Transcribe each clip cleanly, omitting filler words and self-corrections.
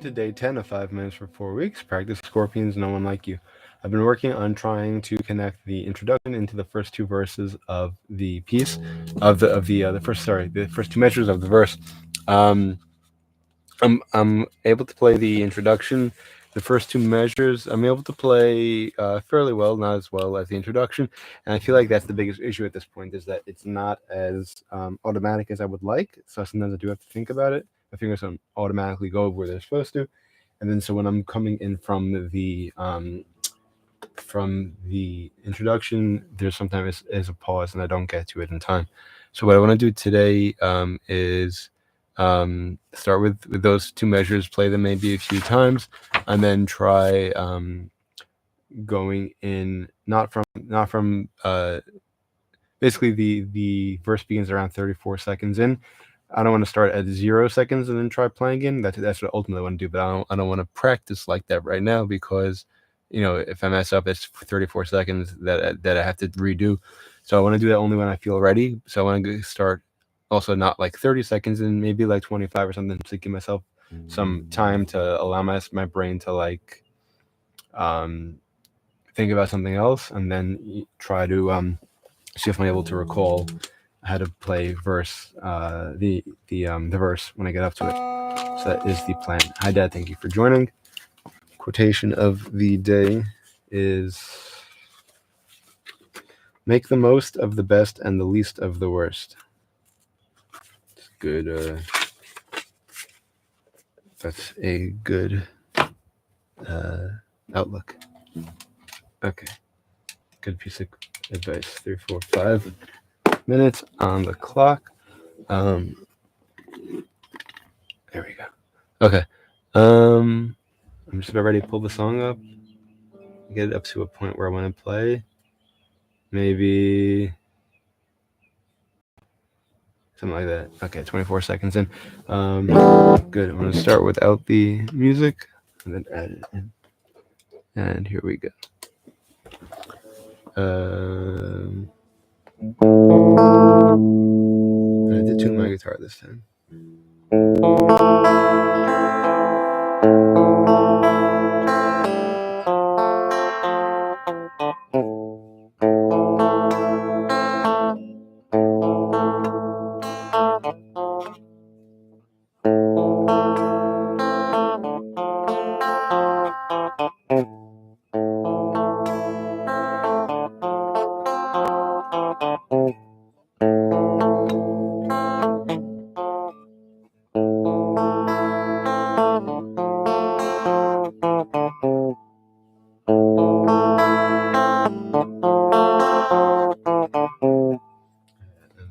To day 10 of 5 minutes for 4 weeks. Practice Scorpions, no one like you. I've been working on trying to connect the introduction into the first two verses of the piece, the first two measures of the verse. Um, I'm able to play the introduction, the first two measures. I'm able to play fairly well, not as well as the introduction, and I feel like that's the biggest issue at this point is that it's not as automatic as I would like. So sometimes I do have to think about it. My fingers don't automatically go where they're supposed to, and then so when I'm coming in from the introduction, there's sometimes is a pause and I don't get to it in time. So what I want to do today is start with those two measures, play them maybe a few times, and then try going in not from basically the verse begins around 34 seconds in. I don't want to start at 0 seconds and then try playing in. That's what I ultimately want to do, but I don't want to practice like that right now because if I mess up, it's 34 seconds that I have to redo. So I want to do that only when I feel ready. So I want to start also not like 30 seconds and maybe like 25 or something to give myself some time to allow my brain to like um, think about something else and then try to see if I'm able to recall how to play the verse when I get up to it. So that is the plan. Hi, Dad. Thank you for joining. Quotation of the day is: "Make the most of the best and the least of the worst." It's good. That's a good outlook. Okay. Good piece of advice. 3, 4, 5 minutes on the clock. There we go. Okay. I'm just about ready to pull the song up. Get it up to a point where I want to play. Maybe something like that. Okay, 24 seconds in. Good. I'm going to start without the music and then add it in. And here we go. I did tune my guitar this time.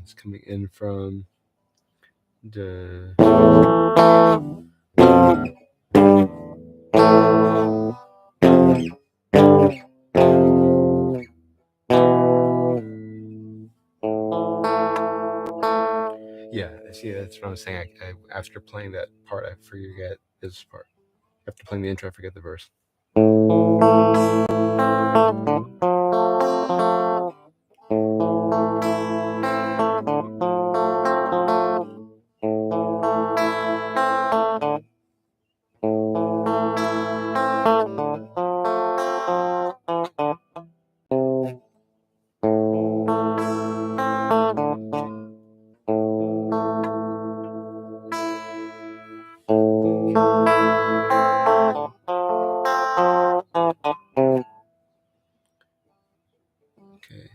It's coming in from the. Yeah, see, that's what I'm saying. After playing that part, I forget this part. After playing the intro, I forget the verse. Okay.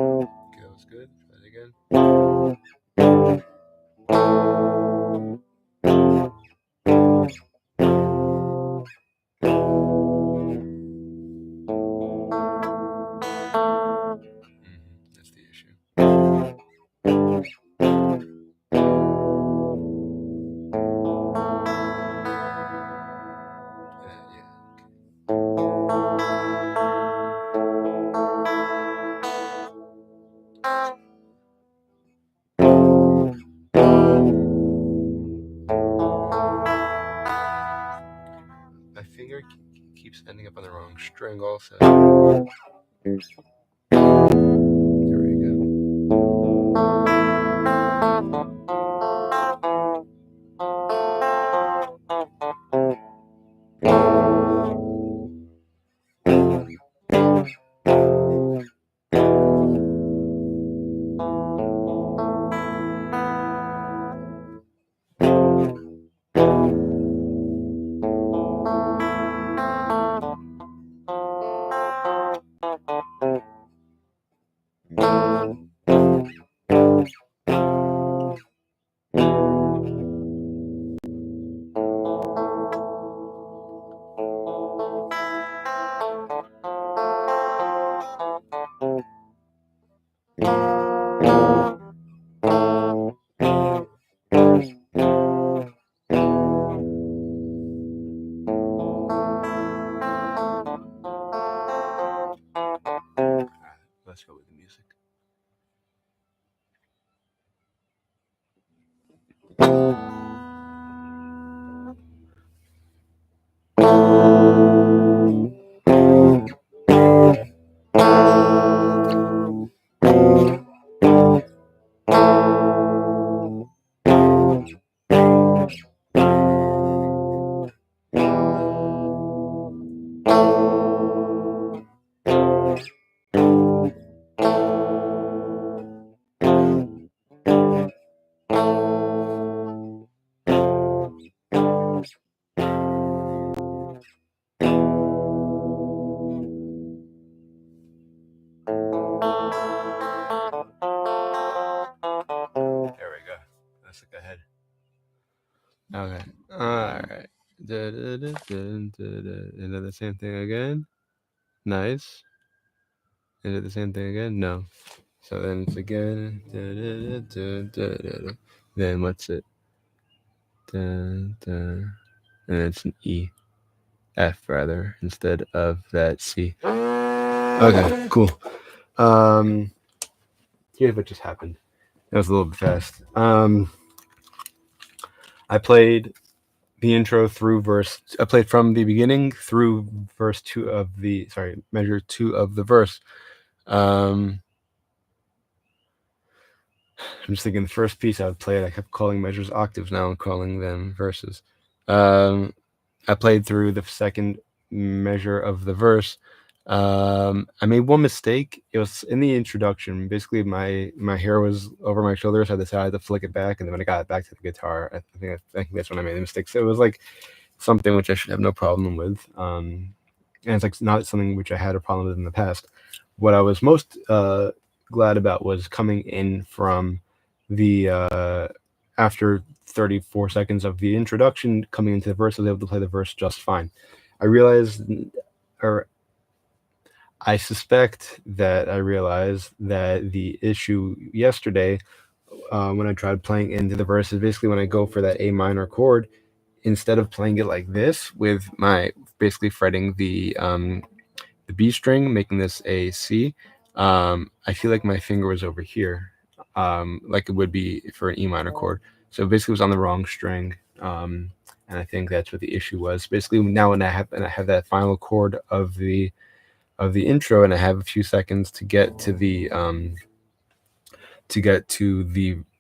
Okay, that was good. Try it again. That's the issue. Yeah. ending up on the wrong string also. There we go. Let's go with the music. There we go. Let's look ahead. Okay. Alright. Into the same thing again. Nice. Into the same thing again? No. So then it's again. Then what's it? And it's an E. F rather, instead of that C. Okay, cool. Here's what just happened. That was a little bit fast. I played the intro through verse. I played from the beginning through verse 2 of the. Sorry, measure 2 of the verse. I'm just thinking the first piece I would play it, I kept calling measures octaves. Now I'm calling them verses. I played through the second measure of the verse. I made one mistake. It was in the introduction. Basically, my hair was over my shoulders. I decided to flick it back, and then when I got it back to the guitar, I think that's when I made the mistake. So it was like something which I should have no problem with. And it's like not something which I had a problem with in the past. What I was most glad about was coming in from the after 34 seconds of the introduction, coming into the verse, I was able to play the verse just fine. I realized, or I suspect that I realized that the issue yesterday when I tried playing into the verse is basically when I go for that A minor chord, instead of playing it like this with my basically fretting the B string, making this a C, I feel like my finger was over here, like it would be for an E minor chord. So basically, it was on the wrong string, and I think that's what the issue was. Basically, now when I have that final chord of the intro, and I have a few seconds to get to the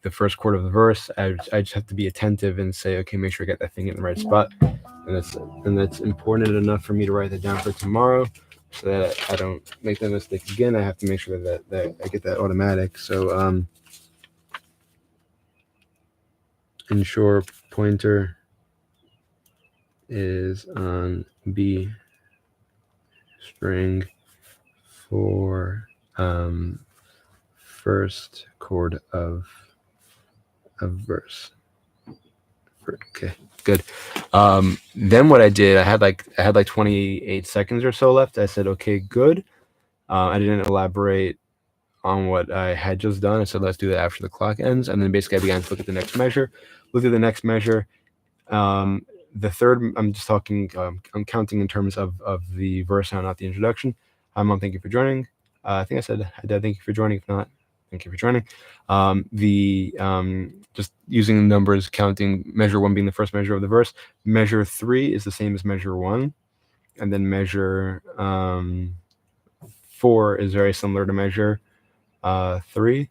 first chord of the verse, I just have to be attentive and say, okay, make sure I get that thing in the right spot, and that's important enough for me to write that down for tomorrow, so that I don't make that mistake again. I have to make sure that I get that automatic. So ensure pointer is on B string for first chord of verse. Okay, good. Then what I did, I had like 28 seconds or so left. I said, okay, good. I didn't elaborate on what I had just done. I said, let's do that after the clock ends. And then basically I began to look at the next measure. Look at the next measure. The third, I'm just talking, I'm counting in terms of the verse sound, not the introduction. Thank you for joining. I think I said, thank you for joining. If not, thank you for joining. Just using the numbers, counting measure 1 being the first measure of the verse. Measure 3 is the same as measure 1. and then measure 4 is very similar to measure 3.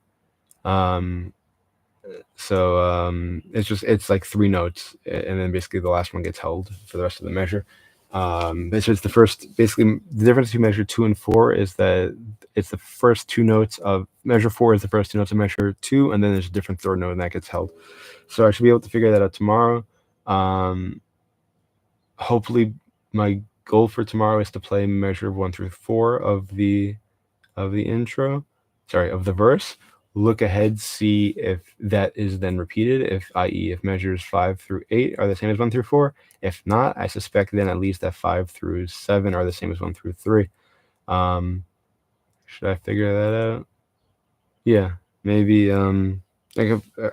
So it's like 3 notes, and then basically the last one gets held for the rest of the measure. So it's the first, basically the difference between measure 2 and 4 is that it's the first 2 notes of measure 4 is the first 2 notes of measure 2, and then there's a different third note and that gets held. So I should be able to figure that out tomorrow. Hopefully my goal for tomorrow is to play measure 1 through 4 of the intro, of the verse. Look ahead, see if that is then repeated, i.e. if measures 5 through 8 are the same as 1 through 4. If not, I suspect then at least that 5 through 7 are the same as 1 through 3. Should I figure that out? Yeah, maybe I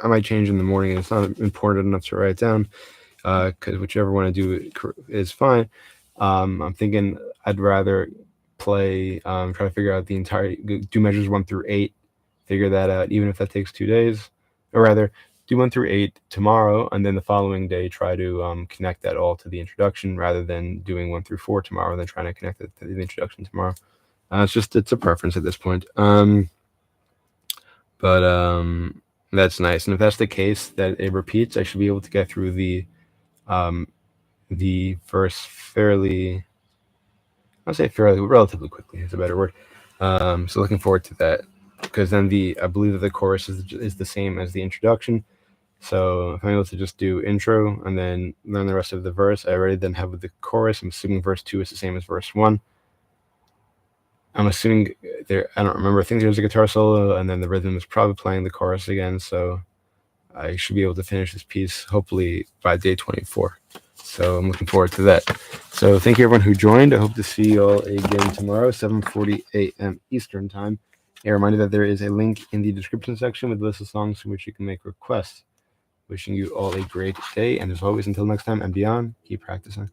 might change in the morning, and it's not important enough to write down, because whichever one I do is fine. I'm thinking I'd rather play, try to figure out the entire, do measures 1 through 8, figure that out, even if that takes 2 days, or rather do 1 through 8 tomorrow, and then the following day try to connect that all to the introduction, rather than doing 1 through 4 tomorrow and then trying to connect it to the introduction tomorrow. It's a preference at this point. But that's nice. And if that's the case, that it repeats, I should be able to get through the verse fairly, I'll say fairly, relatively quickly is a better word. So looking forward to that, because then I believe that the chorus is the same as the introduction. So if I'm able to just do intro and then learn the rest of the verse, I already then have the chorus. I'm assuming verse 2 is the same as verse 1. I'm assuming I don't remember. I think there's a guitar solo, and then the rhythm is probably playing the chorus again. So I should be able to finish this piece hopefully by day 24. So I'm looking forward to that. So thank you everyone who joined. I hope to see you all again tomorrow, 7:40 a.m. Eastern time. A reminder that there is a link in the description section with a list of songs from which you can make requests. Wishing you all a great day, and as always, until next time and beyond, keep practicing.